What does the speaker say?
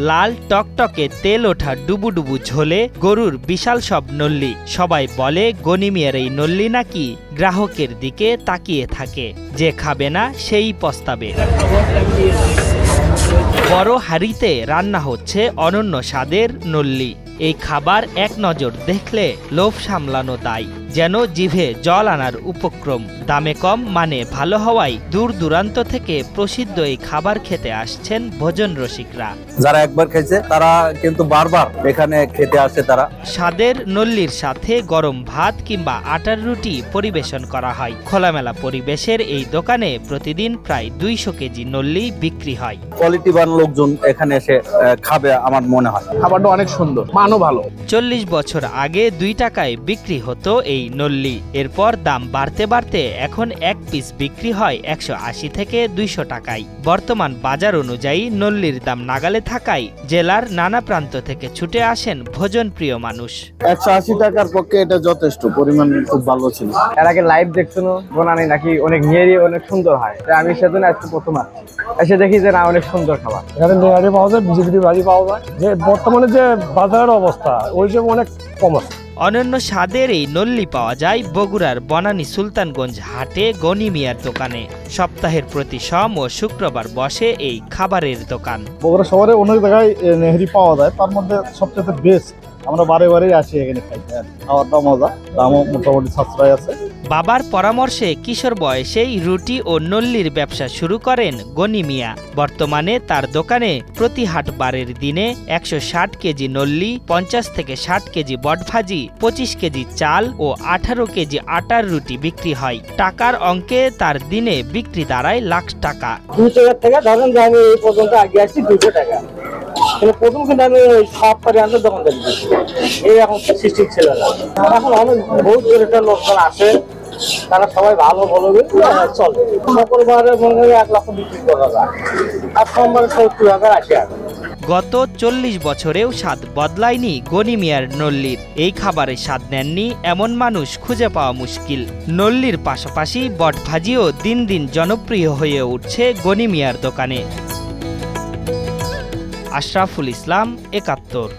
লাল টকটকে তেল ওঠা ডুবুডুবু ঝোলে গরুর বিশাল সব নল্লি। সবাই বলে গনি মিয়ার এই নল্লি নাকি গ্রাহকের দিকে তাকিয়ে থাকে, যে খাবে না সেই পস্তাবে। বড় হাঁড়িতে রান্না হচ্ছে অনন্য স্বাদের নল্লি। এই খাবার এক নজর দেখলে লোভ সামলানো দায়, যেন জিভে জল আনার উপক্রম। দামে কম, মানে ভালো হওয়ায় দূর দূরান্ত থেকে প্রসিদ্ধ এই খাবার খেতে আসছেন ভোজন রসিকরা। যারা একবার খেয়েছে তারা কিন্তু বারবার এখানে খেতে আসে। তারা স্বাদের নল্লির সাথে গরম ভাত কিংবা আটার রুটি পরিবেশন করা হয়। খোলামেলা পরিবেশের এই দোকানে প্রতিদিন প্রায় 200 কেজি নল্লি বিক্রি হয়। কোয়ালিটিবান লোকজন এখানে এসে খাবে আমার মনে হয়। খাবারটা অনেক সুন্দর, মানও ভালো। 40 বছর আগে 2 টাকায় বিক্রি হতো এই নল্লি। এরপর দাম বাড়তে বাড়তে এখন এক পিস বিক্রি হয় 180 থেকে 200 টাকায়। বর্তমান বাজার অনুযায়ী নল্লির দাম নাগালে থাকায় জেলার নানা প্রান্ত থেকে ছুটে আসেন ভোজন প্রিয় মানুষ। 180 টাকার পক্ষে এটা যথেষ্ট, পরিমাণ খুব ভালো ছিল। এর আগে লাইভ দেখছিল বনানি নাকি অনেক নিয়ারি অনেক সুন্দর হয়, আমি সেদিন আজকে প্রথম এসে দেখি যে না অনেক সুন্দর খাবার। এখানে নিয়ারি পাওয়া যায়, বিজিবিটি ভাজি পাওয়া যায়। যে বর্তমানে যে বাজারের অবস্থা ওই যে অনেক কম আছে। অনন্য স্বাদের এই নল্লি পাওয়া যায় বগুড়ার বনানী সুলতানগঞ্জ হাটে গনি মিয়ার দোকানে। সপ্তাহের প্রতি সোম ও শুক্রবার বসে এই খাবারের দোকান। বগুড়া শহরে অনেক জায়গায় নেহরি পাওয়া যায়, তার মধ্যে সবচেয়ে বেস্ট আমরা বারে বারেই আসি এখানে খাই। খাওয়ারটা মজা, দামও মোটামুটি সাশ্রয় আছে। বাবার পরামর্শে কিশোর বয়সেই রুটি ও নল্লির ব্যবসা শুরু করেন গনি মিয়া। বর্তমানে তার দোকানে প্রতি হাটবারের দিনে 160 কেজি নল্লি, 50 থেকে 60 কেজি বটভাজি, 25 কেজি চাল ও 18 কেজি আটার রুটি বিক্রি হয়। টাকার অঙ্কে তার দিনে বিক্রি দাঁড়ায় লাখ টাকা। 200 টাকা ধরেন যে আমি এই পর্যন্ত আগে আসছি 200 টাকা। প্রথম কিন্তু আমি সব পরিমাণের দোকানদারি করছি, এই এখন সিস্টেম ছিল না। এখন অনেক বহুত দূরের লোকজন আসে, তারা সবাই ভালো বলবে, চলে। শুক্রবারে মনে হয় 1 লক্ষ বিক্রি করা যায়, আর সোমবারে 70,000 80,000। গত 40 বছরেও স্বাদ বদলায়নি গনি মিয়ার নল্লির। এই খাবারের স্বাদ নেননি এমন মানুষ খুঁজে পাওয়া মুশকিল। নল্লির পাশাপাশি বটভাজিও দিন দিন জনপ্রিয় হয়ে উঠছে গনি মিয়ার দোকানে। আশরাফুল ইসলাম, ৭১।